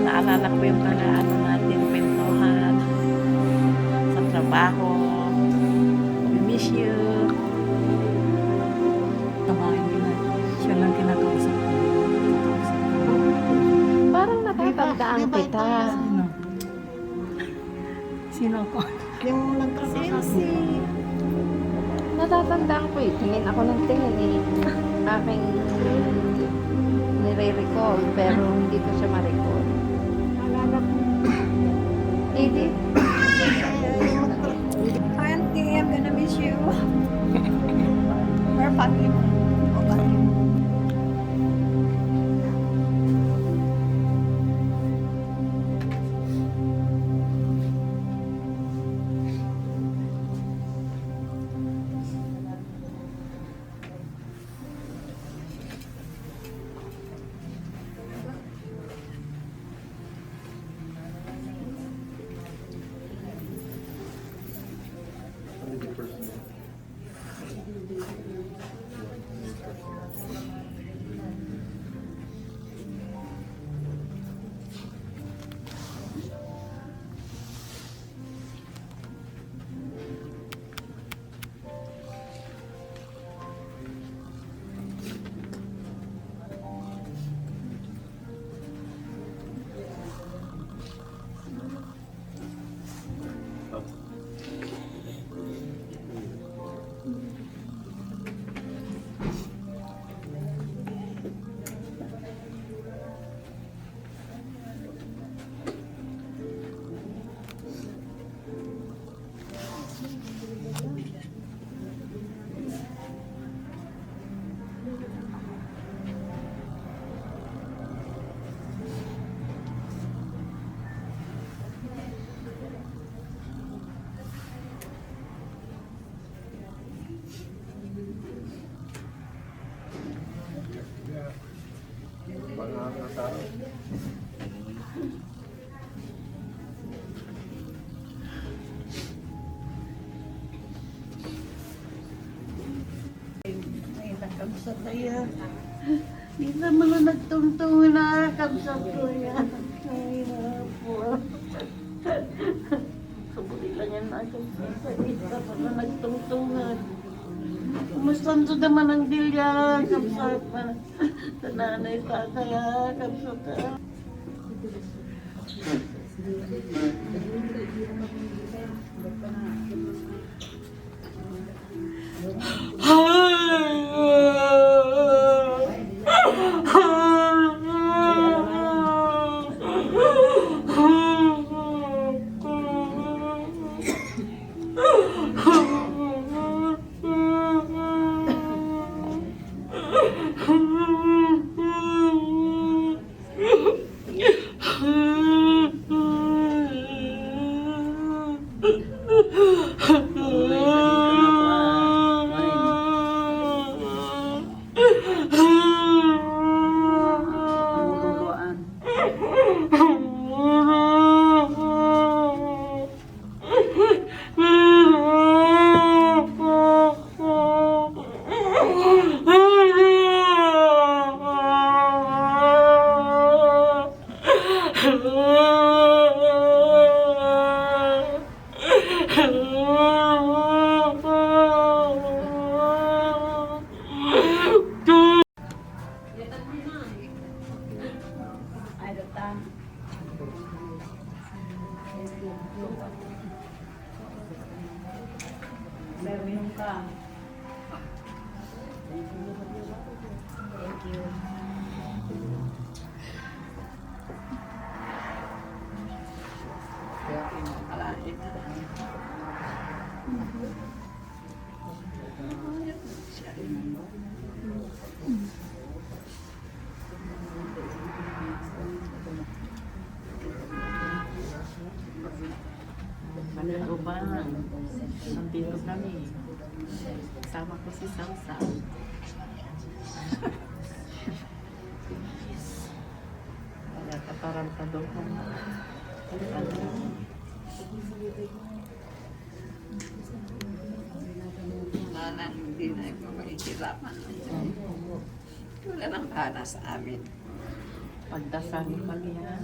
Naalala ko yung mga ano natin, kwentuhan sa trabaho. We miss you. Tamahin nila. Siya lang kinakausap ko. Parang natatandaan kita. Sino? Sino ako? Yung nagkakasasi. Natatandaan ko eh. Tingin ako ng tingin eh. Aking nire-recall pero hindi ko siya ma-recall. Nalala ko. Hindi. Hi, Auntie. I'm gonna miss you. We're family. Oh, family. Kamsat na yan. Hindi naman na nagtungtong na kamsat ko yan. Ay, po. Kabuli lang yan na kamsat sa isa pa na nagtungtungan. Kumusta naman ang dilya, kamsat pa. Sa nanay, tatay, kamsat na. Meron ka. Thank you. Kaya pinakalain. Ano ba? Nandito kami. Kasama ko si Samsa. Kaya katarantado ko. Sana hindi na ito mahihirapan. Wala nang para sa amin. Pagdasal ni Maria.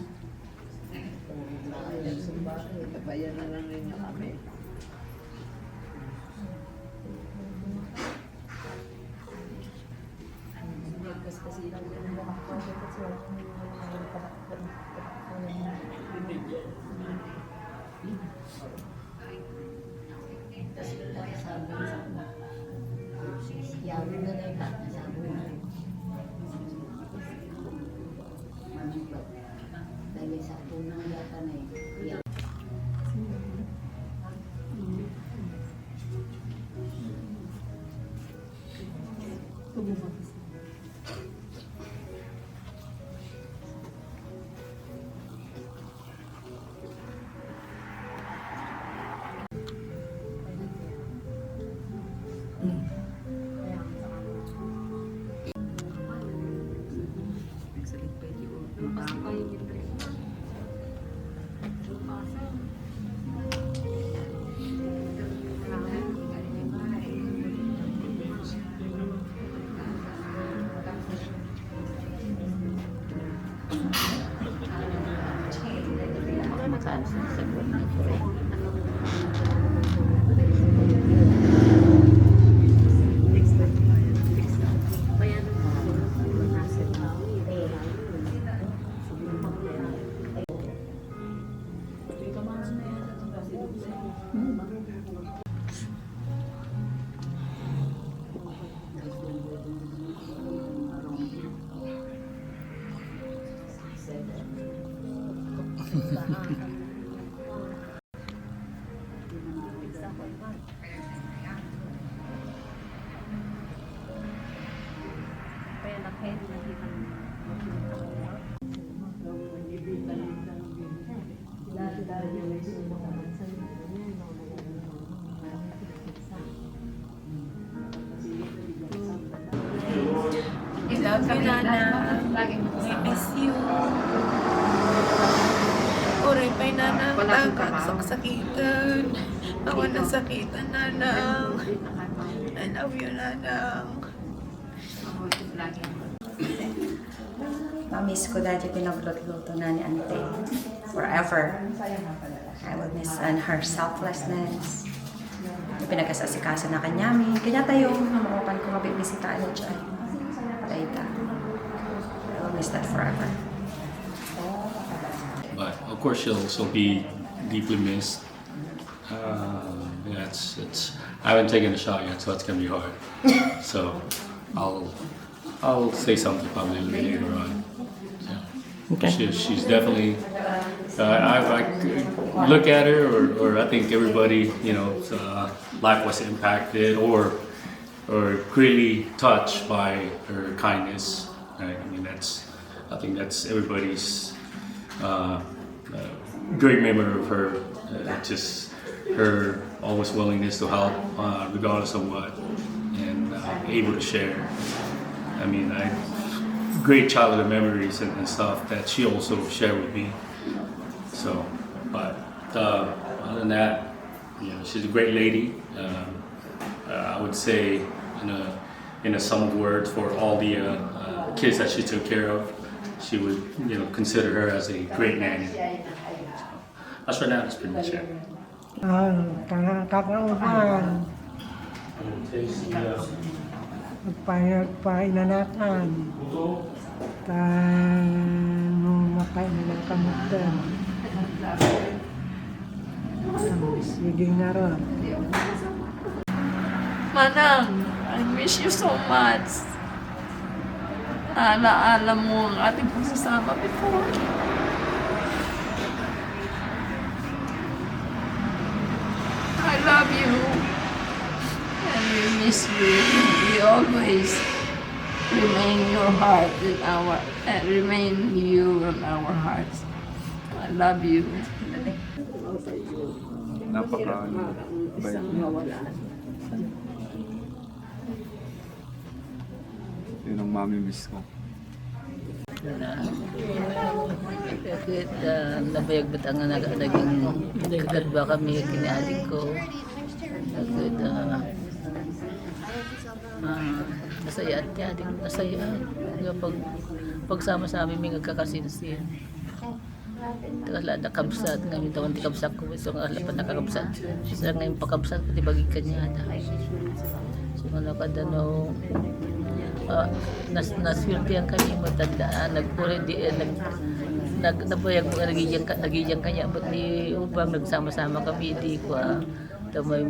Kabayan na lang ninyo kami. Yabi na na ita, sabi na. Dahil sa punang yata na eh. Mataas ang sagot nito eh. I love you, Nana. I miss you. Uri pa'y Nana, tagak sakitan. Ako nasakitan, Nanang. I love you, Nanang. Mamiss ko dati pinagluto na ni Ante. Forever. I will miss her selflessness. Yung pinag-asasikaso na kanyami. Kanya tayo, mamupan ko mabibisita niya dyan. Later. I will miss that forever. But of course, she'll still be deeply missed. Yeah, it's. I haven't taken a shot yet, so it's gonna be hard. So, I'll say something probably later on. Yeah. She's definitely. I look at her, or I think everybody, life was impacted or greatly touched by her kindness. Right? I mean, I think that's everybody's great memory of her. Just her always willingness to help, regardless of what, and able to share. I mean, great childhood memories and stuff that she also shared with me. So, but other than that, she's a great lady. I would say, in a sum of words, for all the kids that she took care of, she would, consider her as a great nanny. So, that's right now. That's pretty much it. Kakauhan, magpainanakan, makainalang kamutan. Sige nga ron. Manang, I miss you so much. Alaala mo ang ating pagsasama before. I love you. And we miss you. We always remain your heart in our, remain you in our hearts. I love you. Napaka-bait. Yun ang mami-miss ko. Kahit nabayag ba't ang naging kakadwa kami kinaading ko. Kahit nasaya at ading nasaya. Pagsama sa amin may nagkakasinsin. Takala nakabsat ngayon tawang di kabsak ko. So nga lapat nakakabsat. Isa ngayon pakabsat pati bagig kanya. So nga nakadano naswirtihan kami matandaan nagpure di nagpuyag mga nagiyang kanya but ni ubang nagsama-sama kami di ko may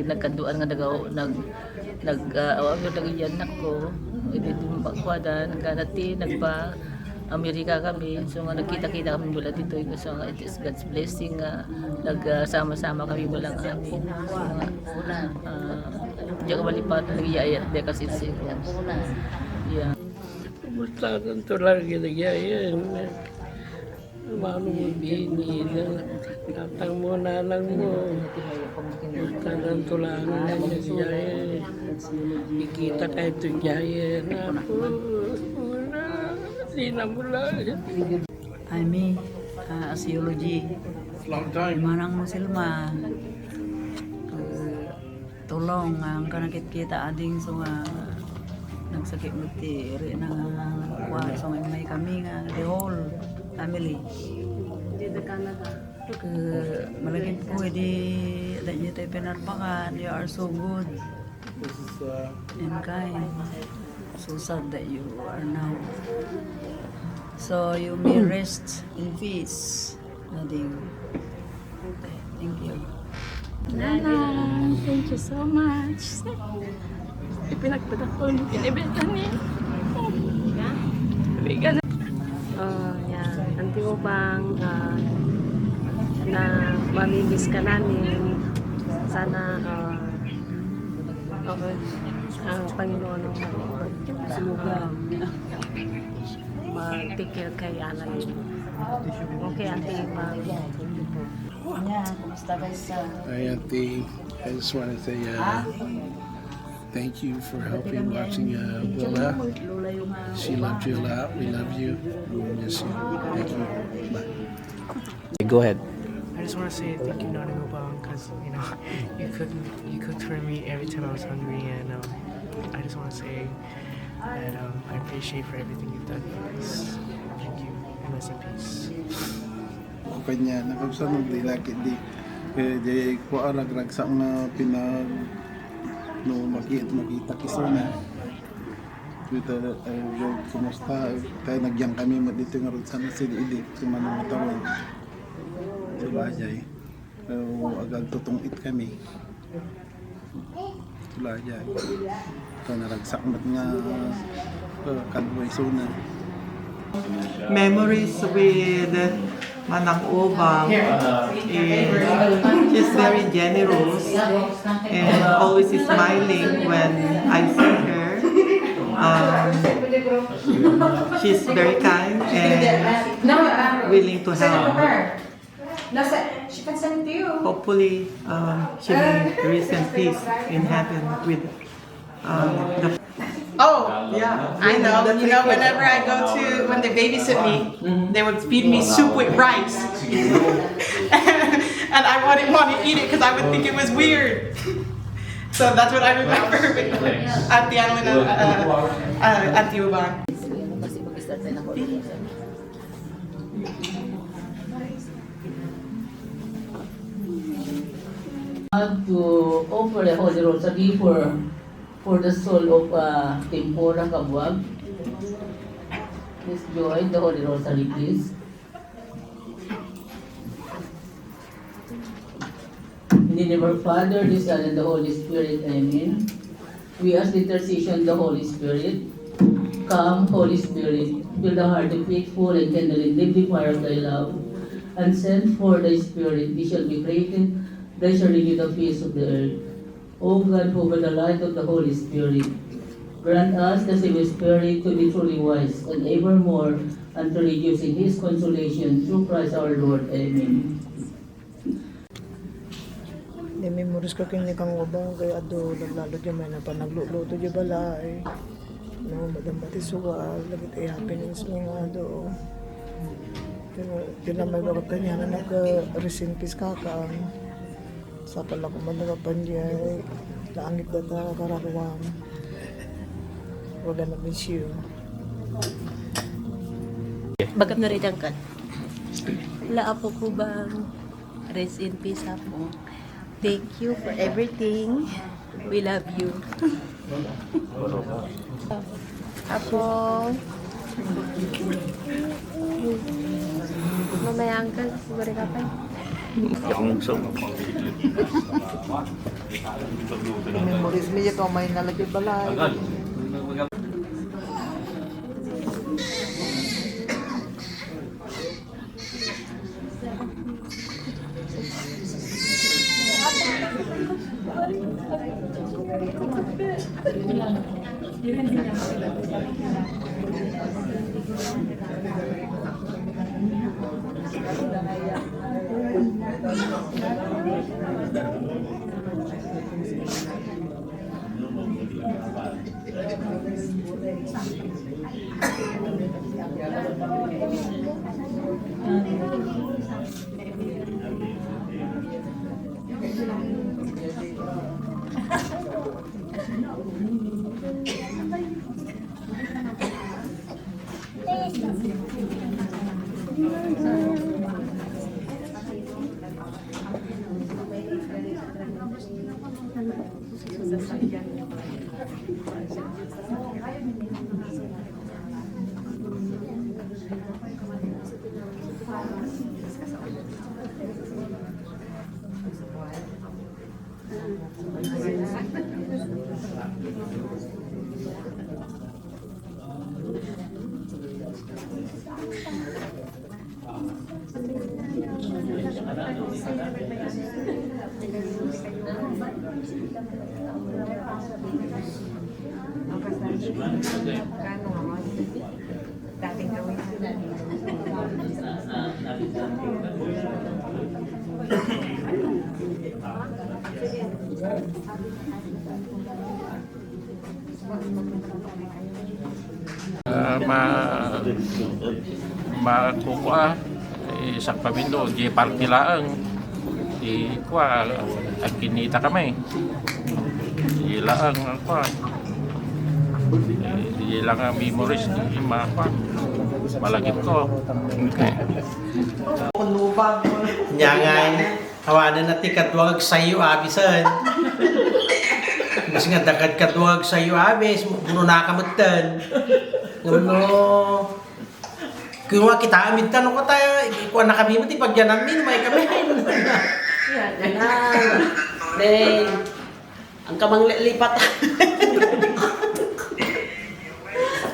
nagkanduan nga nag-awag nagiyang nako hindi magkwadan ganati nagpa Amerika kami so nga nagkita-kita kami mula dito so nga it is God's blessing nga nagsama-sama kami mula amin so nga diya ka malipat nagyayat diya kasi siya yeah. Kumusta kang tulang ginagayan? Mano mo bini na tatang mo nalang mo. Kumusta kang tulang ginagayan? Ikita kayo ito gayan. Ako, wala. Di na mula. Ami, asiology. Manang musilma. Tulong ang kanakit kita ading so nga nagsakit mo ti rin ang kwa so nga may kami nga the whole family malagit po di that you tayo pinarpakan you are so good and kind so sad that you are now so you may rest in peace ading thank you. Nana, thank you so much. Ipinagpatak ko yung pinibenta niya. Bigan. Yan. Anti mo bang na mamimiss ka namin. Sana okay, ang Panginoon ng sumuga mag-take care kay Alan. Okay, Auntie Mami. Hi, Auntie. I just want to say thank you for helping watching Willa. She loved you a lot. We love you. We miss you. Thank you. Bye. Go ahead. I just want to say thank you, Nana Mubang, because you cooked for me every time I was hungry, and I just want to say that I appreciate for everything you've done for us. Thank you, and rest in peace. Okay niya, nakapsanod di laki di. Di ko arag-ragsa nga pinag no makita kisona. Kita yung kumusta tayo nagyang kami dito nga rin sana si Idi sumanong matawan. Sa bajay. Agad tutungit kami. Tulajay. Ito naragsak mat nga kadway suna. Memories with Manang Obang she's very generous and always smiling when I see her. She's very kind and willing to help. Hopefully, she may rest in peace in heaven with the. Oh, yeah, I know. You know, whenever I go to, when they babysit me, they would feed me soup with rice. And I wouldn't want to eat it because I would think it was weird. So that's what I remember with Auntie Adeline and Auntie Ubang. To offer the Holy Rosary for the soul of Tempora Kabuag. Please join the Holy Rosary, please. In the name of our Father, the Son, and the Holy Spirit. Amen. We ask the intercession of the Holy Spirit. Come, Holy Spirit, fill the heart of faithful and kindle in them the fire of thy love, and send forth thy Spirit, they shall be created, they shall renew the face of the earth. O God, who by the light of the Holy Spirit, grant us the same Spirit to be truly wise and evermore, and to rejoice in His consolation through Christ our Lord. Amen. Di memories ko kini kang ubang kay ado naglalo di man pa nagluluto di balay. No, madam batisuwa lagi ay happiness mga ado. Pero di na may mga kanya na nag-recent peace kakang. Sa pala ko man nagapanjay, langit data kararuan. We're gonna miss you. Bagam na rin ka. Wala po ko bang rest in peace po. Thank you for everything. We love you. Ako, mamaya uncle, siguro ka pa. Memories mi ito may nalagay balay. Makukuha isang pabindo di party laang di kuha at kinita kami di laang kuha di lang ang memories di makuha malagip ko nyangay hawanan natin katwag sayo abisan mas nga dakat katwag sayo abis muna nakamutan no kung kita amid tanong ko tayo ikuha na kami mo pagyanan min may kami Deng, ang kamang lipat.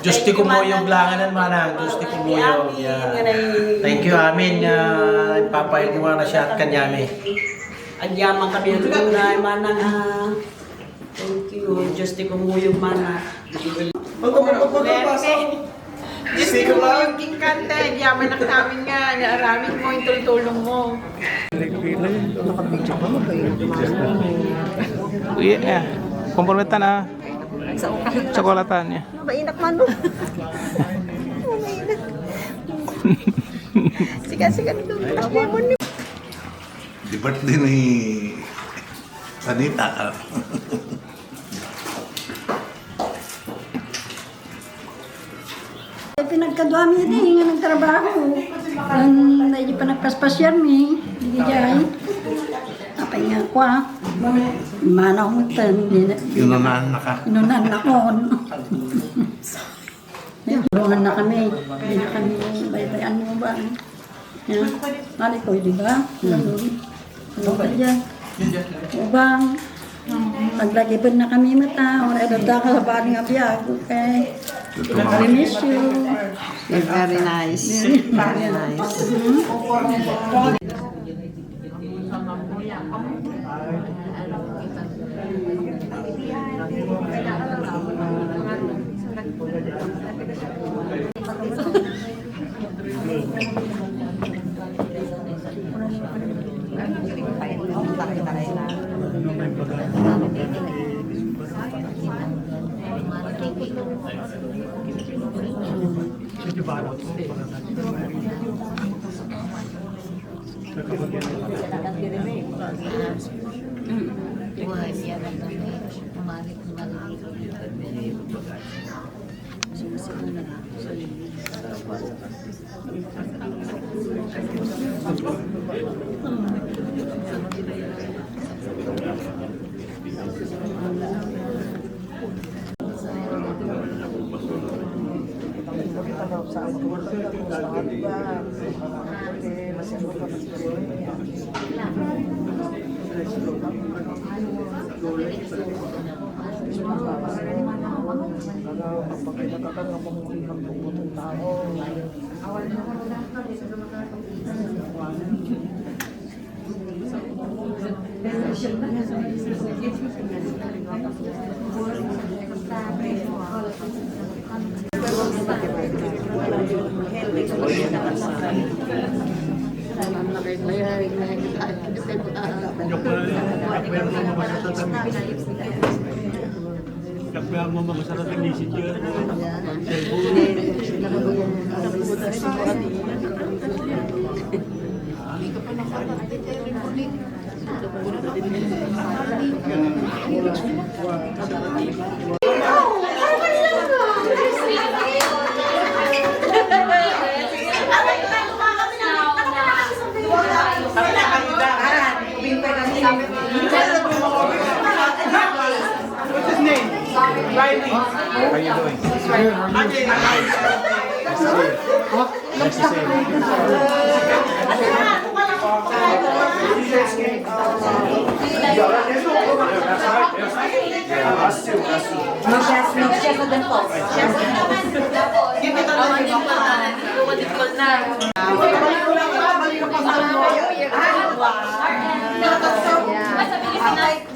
Justi ko mo yung blanganan manang, justi ko mo yung thank you amin nga ipapayag mo na siya at kanyami Agyaman kami ng tunay, manang. Thank you, justi ko mo yung mana. Diyos ko mo yung kingkante, yaman ang namin nga, naaramin mo yung tulong mo. Yeah, komprometan na. Tsokolatan niya. Mainak man mo. Mainak. Sikat-sikat ito. Di birthday ni Sanita. Pinagkadwami din nga ng trabaho. Nang hindi pa nagpaspasyan mi, hindi jay. Apay nga kwa. Mana ko tan. Inunahan na ka. Inunahan na ko. Tulungan na kami. Hindi na kami baybayan mo ba? Mali ko, di ba? Ano ba dyan? Ubang, paglagipon na kami mata, wala dada ka sa baling abiyag, okay? We miss you. Very nice. Very nice. Buhay siya na kami. Umalik. Riley. How are you doing? Nice to see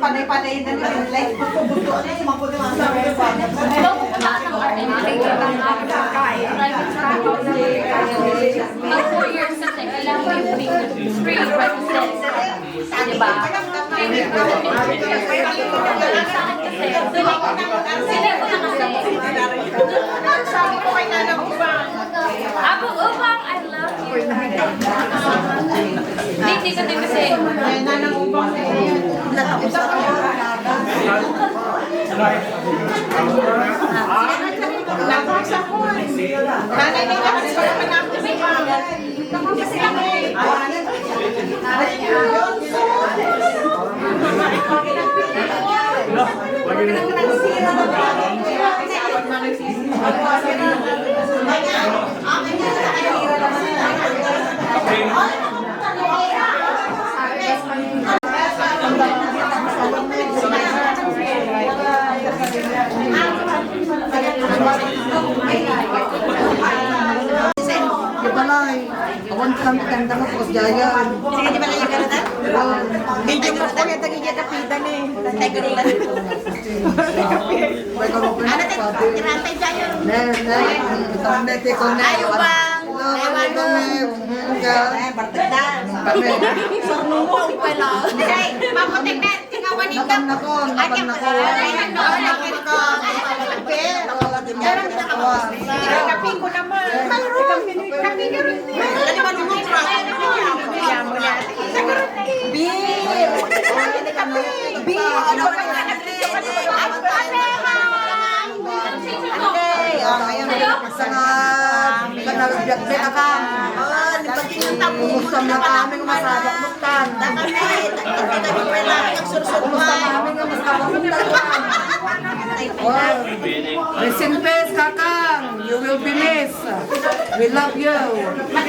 Panay-panay na yung life. Puputuan na yung mga puto mga sabi. Apo Ubang, I love you. Hindi ka din kasi. Nanang Ubang na yun. Nanay nila kasi wala pa namin sa mga. Kasi kami. Awan kami kanda mo po jayan. Sige, di ba lang yung garutan? Hindi mo po yung tagigya kapitan eh. Tantay garutan. Ano tayo? Kirantay dyan. Ayaw bang? Ewan mo. Bartagdan. Sarnumong pala. Ay, maputik na. Tingawanin ka. Ay, kaya pala. Kapi ko naman. Kapi ka rin. Ano ba nung mga ano ba yung nag-video ka naman? Ngayon, sa nga, kanalubyak-byak ka ka. Musam na kami ng masabak buktan. Musam namin ng masabak buktan. Rest in peace, Kakang. You will be missed. We love you. We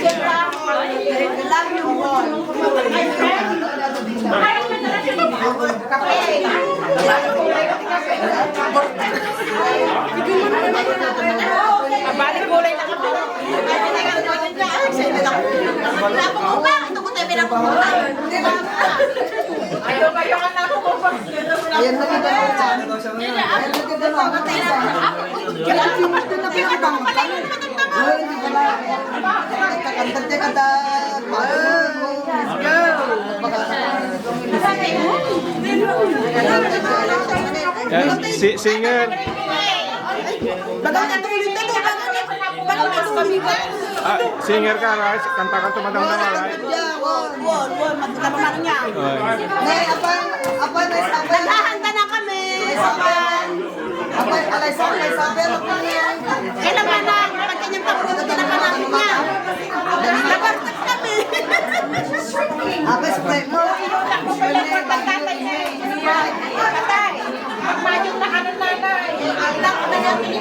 love you all. Balik kulay na kami. Ayaw kayo ka na ako pa. Ayan na kita ko sa ano daw siya. Ayan na kita mo. Kaya kita na kita bang. Ay, di ba na. Kakanta niya kada. Let's go. Singer. Bagang na tuloy ka to. Bagang na tuloy ka. Singer ka, right? Kanta-kanta madam-dama, right? Magkakaroon niya. Nay, apa na sabi. Naghahanda na kami. Alay sabi. Kailan ba na? Pag kanyang pagpunta na ka namin niya. Nabartak kami. Apa spray mo? Patay. Magmayong na kanan nanay. Ang lako na natin ni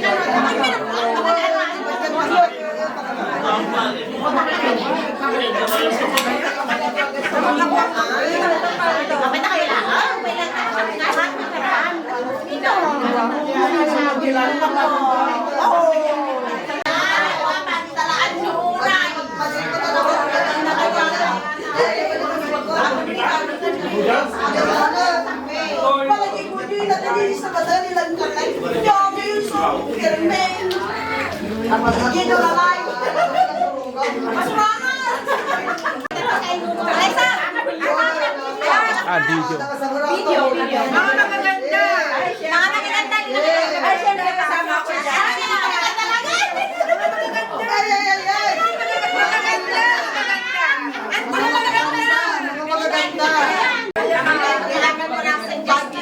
Video. Mga magaganda. Ay, siyempre kasama ako dyan.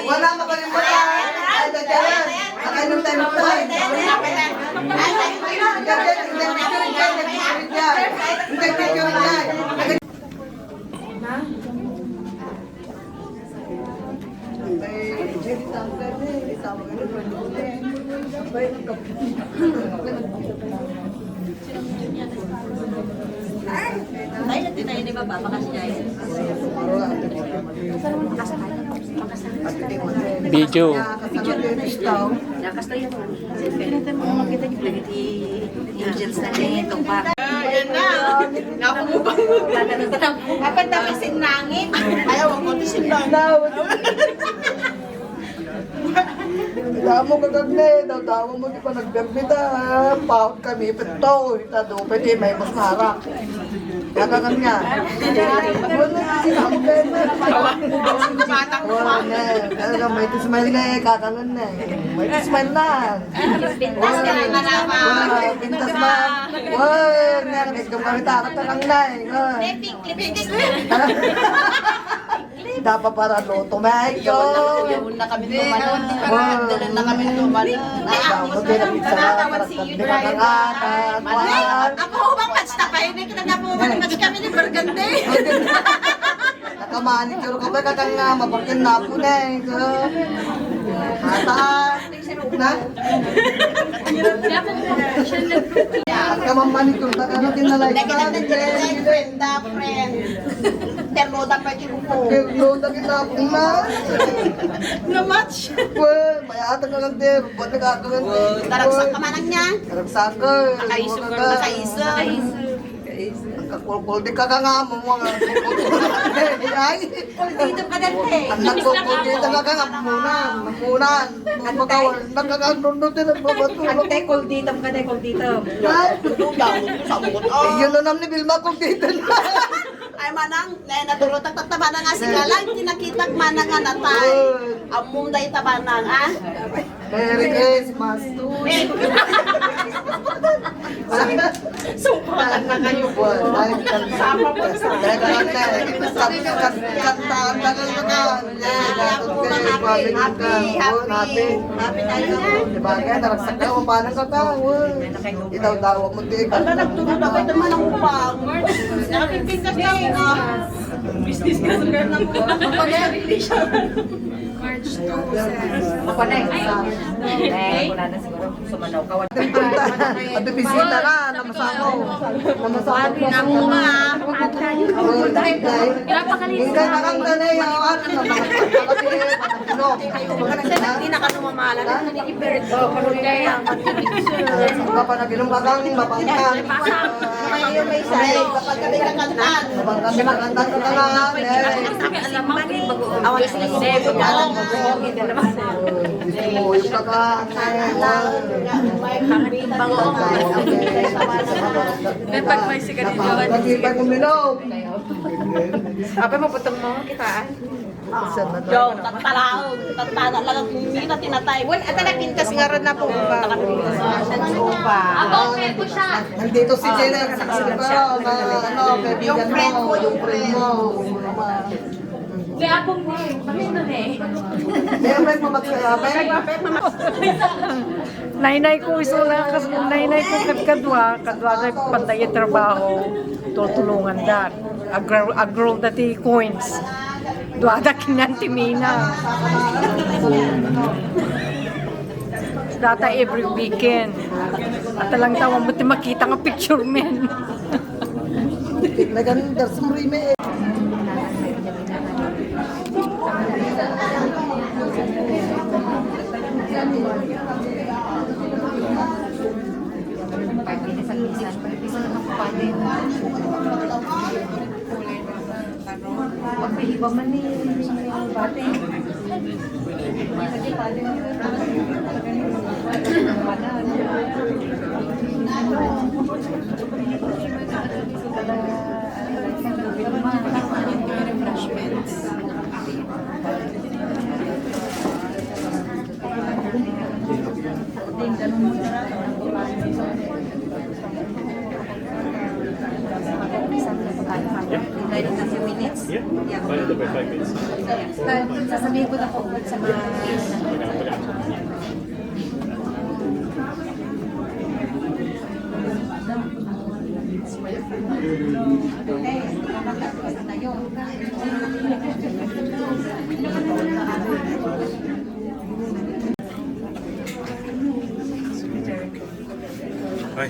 Wala makalimutan. Ay, dadalan. Nakainom tayo ng tayo. Tayo natin tayo, di ba, papakas niya yun? Video. Nakas tayo. Pinatay mo naman kita yung lagi angels na niya itong pa. Ayan na. Napumubang. Kapag tapisin langit. Ayaw ang kontisin lang. Damo kagagne, daw mo di pa nagdamita. Paut kami pito, itado pwede may mas harap. Kakagan niya. Wala na sinamo kayo na. Wala na. Kaya may smile na eh, kakagan na eh. May smile na. Pintas ka lang na naman. Wala, pintas na. Wala, nakakit ka kami takot-takang na eh. Lipstick. Dapat para luto may ito. Yun na kami tumalon. Dalan na kami tumalon. Dapat din ang pizza. Ako bang match na kayo? Hindi kita match kami ni Bergante. Nakamanicure ka ba kakang mapagkin na po na eh. Mataan. Na? At ka mamanicure ka karating na like ka. Friend. Terloda pa yung po. Terloda kita po na. Na-match. Well, mayatan ka lang din. Ba't nagkakalan din? Taragsak ka manang niya. Taragsak ka. Nakaisa. Kulkul di ka nga mo mga ay Dito ka dati. anak ko dito ka nga muna magpagawal nakakandundot din ang babato Ante, kul dito ka dati, kul dito. yun na naman ni Vilma kung dito na Ay manang, natulot at tabanang nga sigalang, tinakita manang nga natay. Among dahi tabanang, ah? Merry Christmas to Sumpalan na kayo. Sama po sa kantaan na happy tayo diba kaya naragsak ka mapanang ka ka itaw dawa mo di Ano nagtulog ako ito man ang upang. Nakapipintas lang. Business ka sa girl lang po. Pledge to self. Ako na wala na siguro sumanaw ka. At bisita ka, namasabaw. Namasabaw na ako nga. Hingga na kang tanay, ano na mga hindi na ka numamala na nanigibird. Kaya kapag nagilong bagang mapangkan. Ngayon may say, kapag kami kakantan. Kapag kami kakantan ko na nga. Awan sila hindi. Yung kakantay lang. May pag may sigarilyo. Pag uminom. Apa mo putong mo kitaan? Yo, tatalaw. Tatana lang ang hindi na tinatay. Wala, atalakin kasi nga rin na po ba? Ako, okay po siya. Nandito si Jenna, saksi pa, yung friend mo, yung friend mo. Kaya akong kami na eh. Yung friend mo magsabi. Nainay ko isula kas nainay ko kadwa kay pantay trabaho tutulungan dan agro dati coins duada kinanti mina data every weekend at lang tawang buti makita nga picture men Naganda sa mrime. Magpiliba man ni bate. Sasabihin ko na po sa mga Ay.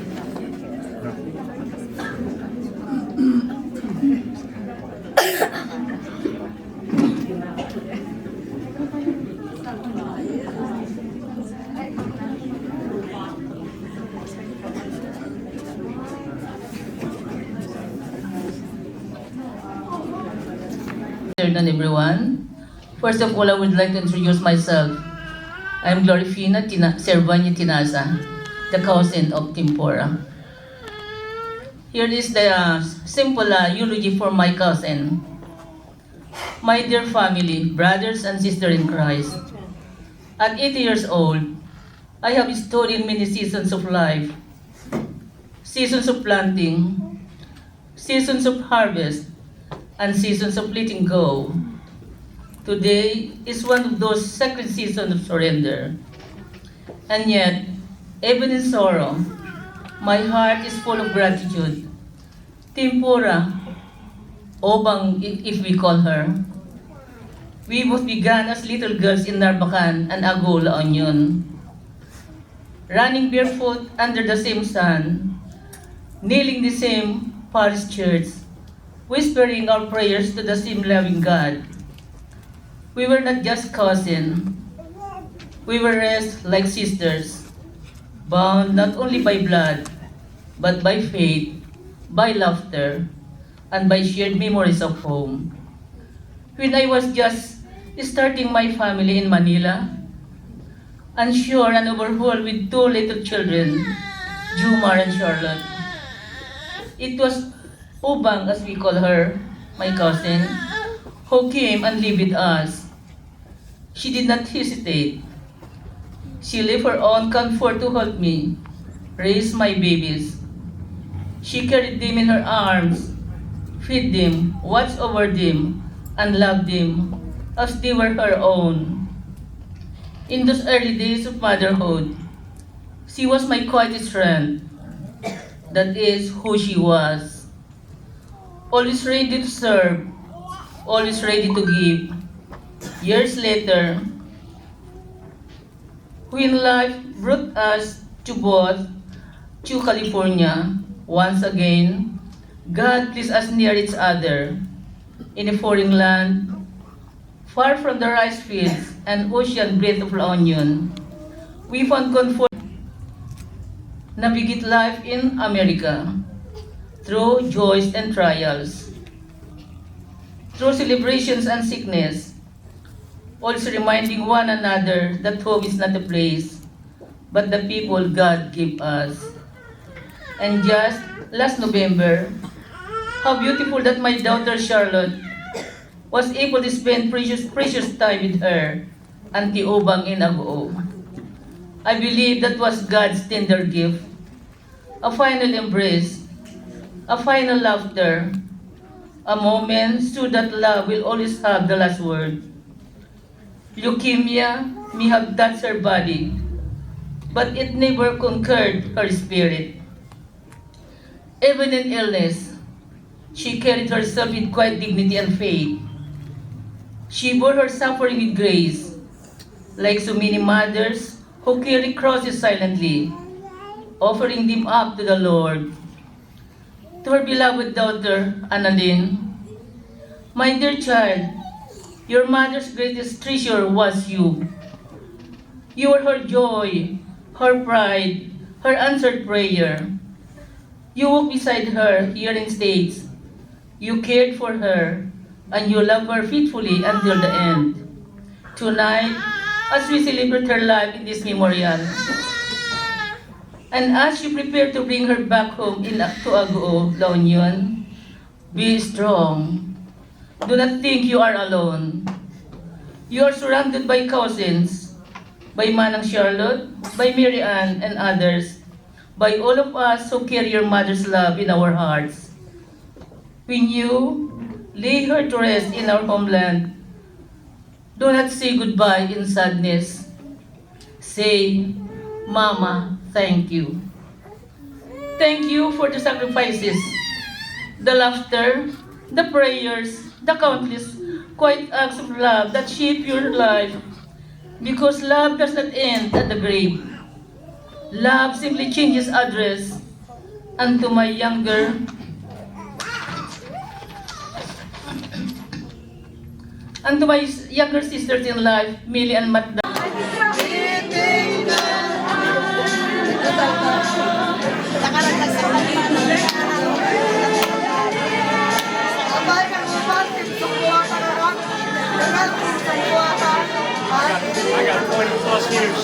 Good afternoon, everyone. First of all, I would like to introduce myself. I'm Glorifina Servania Tinasa, the cousin of Timpora. Here is the simple eulogy for my cousin. My dear family, brothers and sisters in Christ, at 80 years old, I have stood in many seasons of life. Seasons of planting, seasons of harvest, and seasons of letting go. Today is one of those sacred seasons of surrender. And yet, even in sorrow, my heart is full of gratitude. Timpura, Obang if we call her. We both began as little girls in Narbacan and Agola Union, running barefoot under the same sun, kneeling the same parish church, whispering our prayers to the same loving God. We were not just cousins. We were raised like sisters, bound not only by blood, but by faith, by laughter, and by shared memories of home. When I was just starting my family in Manila, unsure and overwhelmed with two little children, Jumar and Charlotte, it was Ubang, as we call her, my cousin, who came and lived with us. She did not hesitate. She left her own comfort to help me raise my babies. She carried them in her arms, feed them, watched over them, and loved them as they were her own. In those early days of motherhood, she was my quietest friend. That is who she was. Always ready to serve, always ready to give. Years later, When life brought us to California, once again, God placed us near each other in a foreign land, far from the rice fields and ocean breath of La Union. We found comfort, navigate life in America through joys and trials, through celebrations and sickness, also reminding one another that home is not a place, but the people God gave us. And just last November, how beautiful that my daughter Charlotte was able to spend precious time with her Auntie Obang in Agoo. I believe that was God's tender gift, a final embrace, a final laughter, a moment so that love will always have the last word. Leukemia may have touched her body, but it never conquered her spirit. Even in illness, she carried herself with quiet dignity and faith. She bore her suffering with grace, like so many mothers who carry crosses silently, offering them up to the Lord. To her beloved daughter, Annalyn, my dear child, your mother's greatest treasure was you. You were her joy, her pride, her answered prayer. You walked beside her here in States. You cared for her, and you loved her faithfully until the end. Tonight, as we celebrate her life in this memorial, and as you prepare to bring her back home to Agoo, La Union, be strong. Do not think you are alone. You are surrounded by cousins, by Manang Charlotte, by Mary Ann and others, by all of us who carry your mother's love in our hearts. When you lay her to rest in our homeland, do not say goodbye in sadness. Say, Mama, thank you. Thank you for the sacrifices, the laughter, the prayers, the countless quiet acts of love that shape your life. Because love does not end at the grave. Love simply changes address. And to my younger sisters in life, Millie and Matda. I got 20 plus years.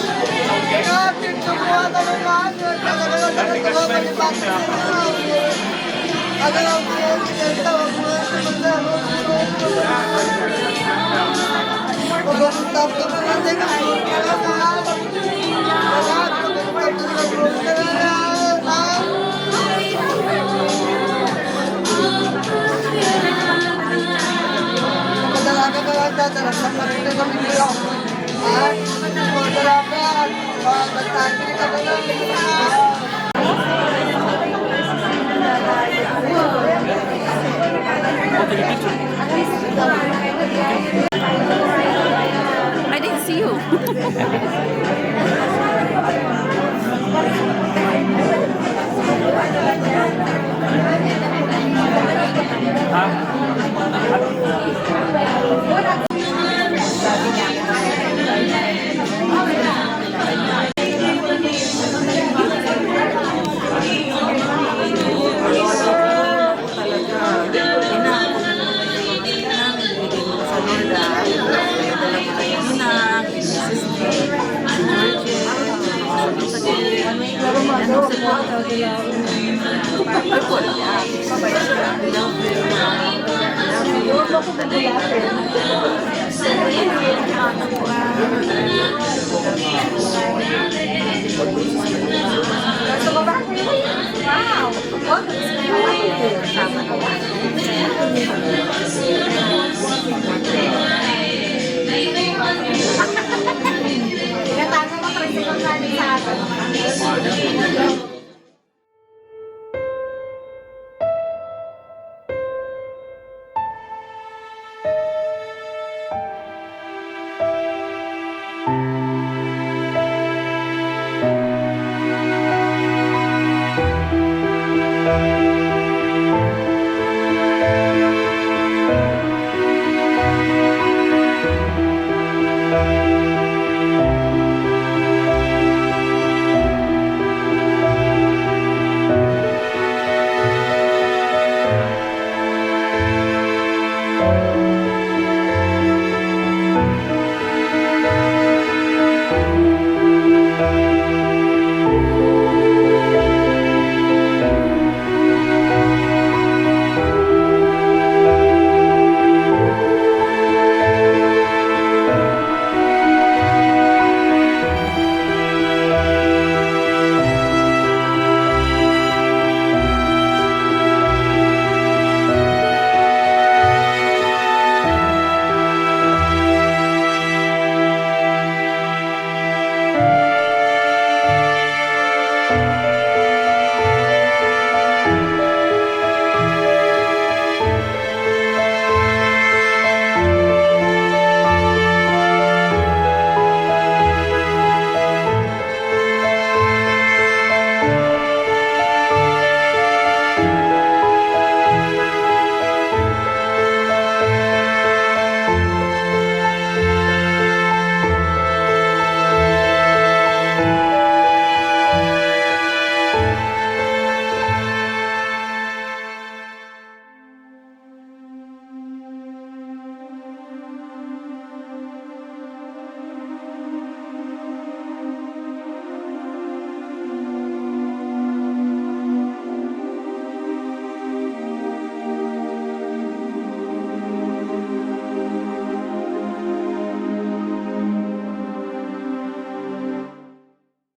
I didn't see you. Tinatago mo kasi kung galing sa akin.